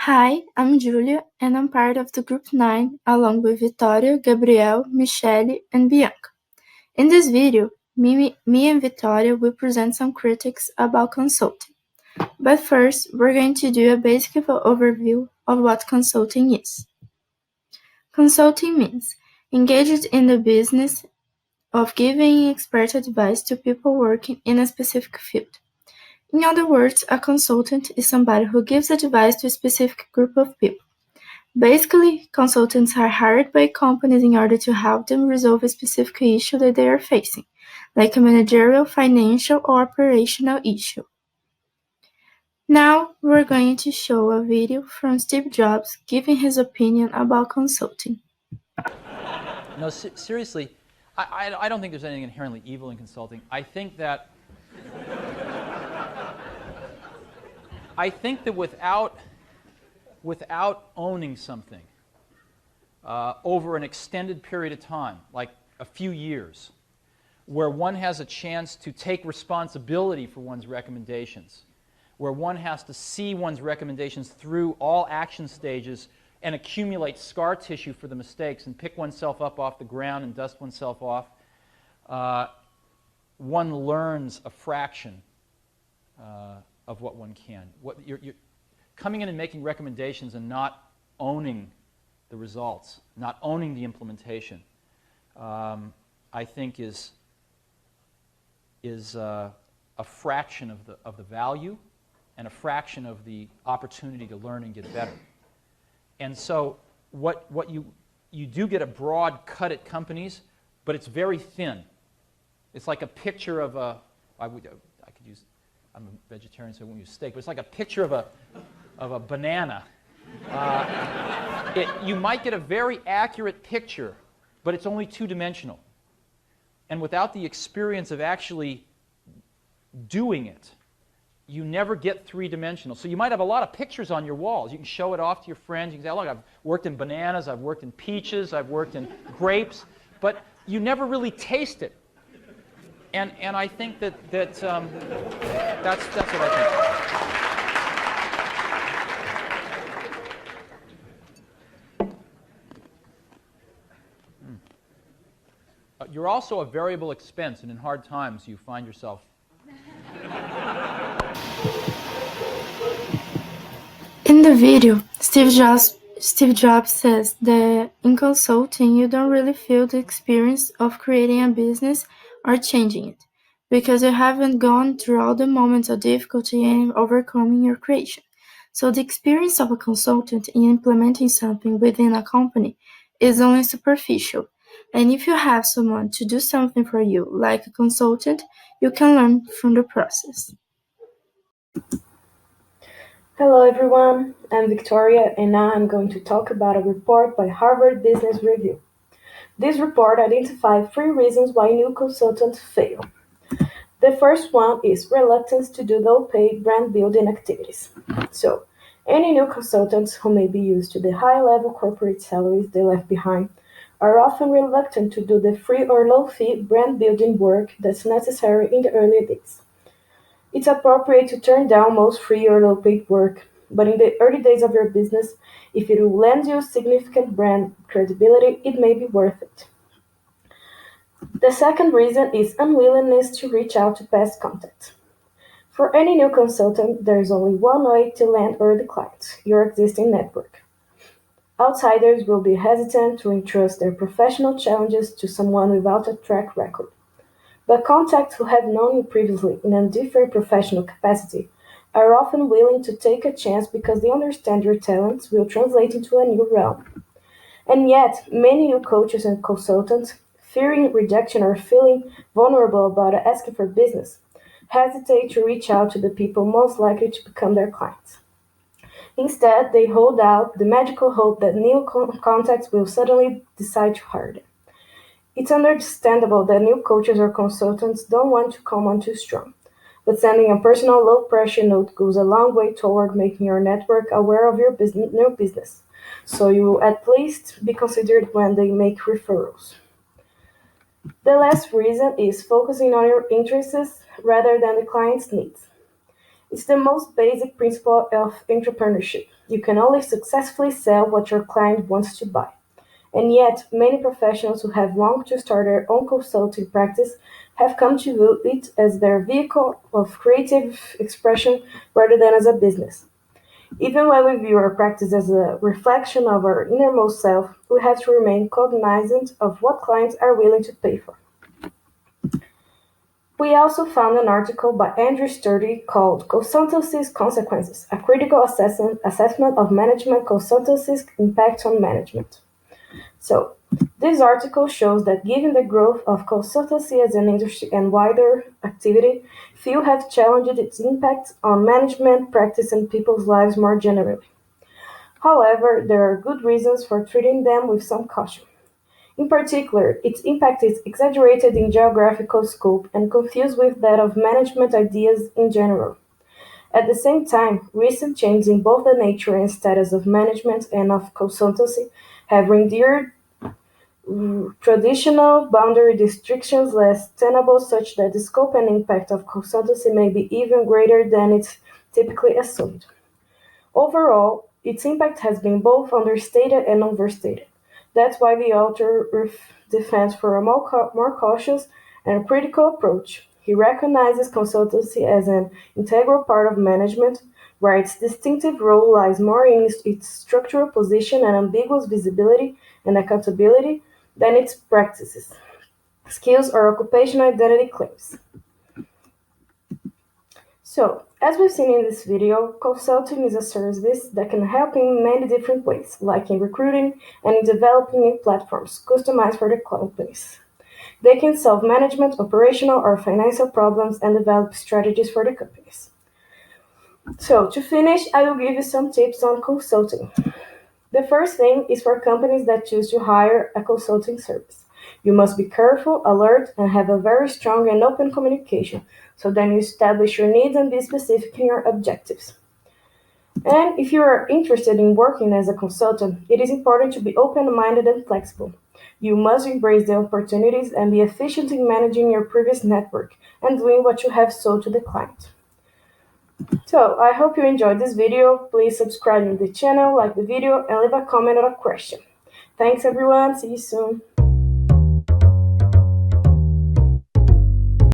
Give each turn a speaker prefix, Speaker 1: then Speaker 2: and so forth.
Speaker 1: Hi, I'm Julia, and I'm part of the Group 9, along with Vittorio, Gabriel, Michele, and Bianca. In this video, me and Vittorio will present some critiques about consulting. But first, we're going to do a basic overview of what consulting is. Consulting means engaged in the business of giving expert advice to people working in a specific field. In other words, a consultant is somebody who gives advice to a specific group of people. Basically, consultants are hired by companies in order to help them resolve a specific issue that they are facing, like a managerial, financial, or operational issue. Now, we're going to show a video from Steve Jobs giving his opinion about consulting.
Speaker 2: No, seriously, I don't think there's anything inherently evil in consulting. I think that without owning something over an extended period of time, like a few years, where one has a chance to take responsibility for one's recommendations, where one has to see one's recommendations through all action stages and accumulate scar tissue for the mistakes and pick oneself up off the ground and dust oneself off, one learns a fraction of what one can. You're coming in and making recommendations and not owning the results, not owning the implementation, I think is a fraction of the value and a fraction of the opportunity to learn and get better. And so what you do get a broad cut at companies, but it's very thin. It's like a picture of a, I'm a vegetarian, so I won't use steak, but it's like a picture of a banana. You might get a very accurate picture, but it's only two-dimensional. And without the experience of actually doing it, you never get three-dimensional. So you might have a lot of pictures on your walls. You can show it off to your friends. You can say, oh, look, I've worked in bananas, I've worked in peaches, I've worked in grapes, but you never really taste it. And I think that's what I think. You're also a variable expense, and in hard times you find yourself.
Speaker 1: In the video, Steve Jobs says that in consulting you don't really feel the experience of creating a business or changing it, because you haven't gone through all the moments of difficulty and overcoming your creation. So the experience of a consultant in implementing something within a company is only superficial. And if you have someone to do something for you, like a consultant, you can learn from the process.
Speaker 3: Hello everyone, I'm Victoria and now I'm going to talk about a report by Harvard Business Review. This report identified 3 reasons why new consultants fail. The first one is reluctance to do low-paid brand building activities. So, any new consultants who may be used to the high-level corporate salaries they left behind are often reluctant to do the free or low-fee brand building work that's necessary in the early days. It's appropriate to turn down most free or low-paid work, but in the early days of your business, if it will lend you significant brand credibility, it may be worth it. The second reason is unwillingness to reach out to past contacts. For any new consultant, there is only one way to land early clients: your existing network. Outsiders will be hesitant to entrust their professional challenges to someone without a track record. But contacts who have known you previously in a different professional capacity are often willing to take a chance because they understand your talents will translate into a new realm. And yet, many new coaches and consultants, fearing rejection or feeling vulnerable about asking for business, hesitate to reach out to the people most likely to become their clients. Instead, they hold out the magical hope that new contacts will suddenly decide to hire them. It's understandable that new coaches or consultants don't want to come on too strong, but sending a personal low-pressure note goes a long way toward making your network aware of your new business, so you will at least be considered when they make referrals. The last reason is focusing on your interests rather than the client's needs. It's the most basic principle of entrepreneurship. You can only successfully sell what your client wants to buy. And yet, many professionals who have longed to start their own consulting practice have come to view it as their vehicle of creative expression rather than as a business. Even when we view our practice as a reflection of our innermost self, we have to remain cognizant of what clients are willing to pay for. We also found an article by Andrew Sturdy called Consultancy's Consequences, a critical assessment of management consultancy's impact on management. So, this article shows that given the growth of consultancy as an industry and wider activity, few have challenged its impact on management, practice, and people's lives more generally. However, there are good reasons for treating them with some caution. In particular, its impact is exaggerated in geographical scope and confused with that of management ideas in general. At the same time, recent changes in both the nature and status of management and of consultancy have rendered traditional boundary restrictions less tenable such that the scope and impact of consultancy may be even greater than it's typically assumed. Overall, its impact has been both understated and overstated. That's why the author defends for a more cautious and critical approach. He recognizes consultancy as an integral part of management, where its distinctive role lies more in its structural position and ambiguous visibility and accountability than its practices, skills, or occupational identity claims. So, as we've seen in this video, consulting is a service that can help in many different ways, like in recruiting and in developing new platforms customized for the companies. They can solve management, operational, or financial problems and develop strategies for the companies. So, to finish, I will give you some tips on consulting. The first thing is for companies that choose to hire a consulting service. You must be careful, alert, and have a very strong and open communication so then you establish your needs and be specific in your objectives. And if you are interested in working as a consultant, it is important to be open-minded and flexible. You must embrace the opportunities and be efficient in managing your previous network and doing what you have sold to the client. So, I hope you enjoyed this video. Please subscribe to the channel, like the video, and leave a comment or a question. Thanks everyone, see you soon.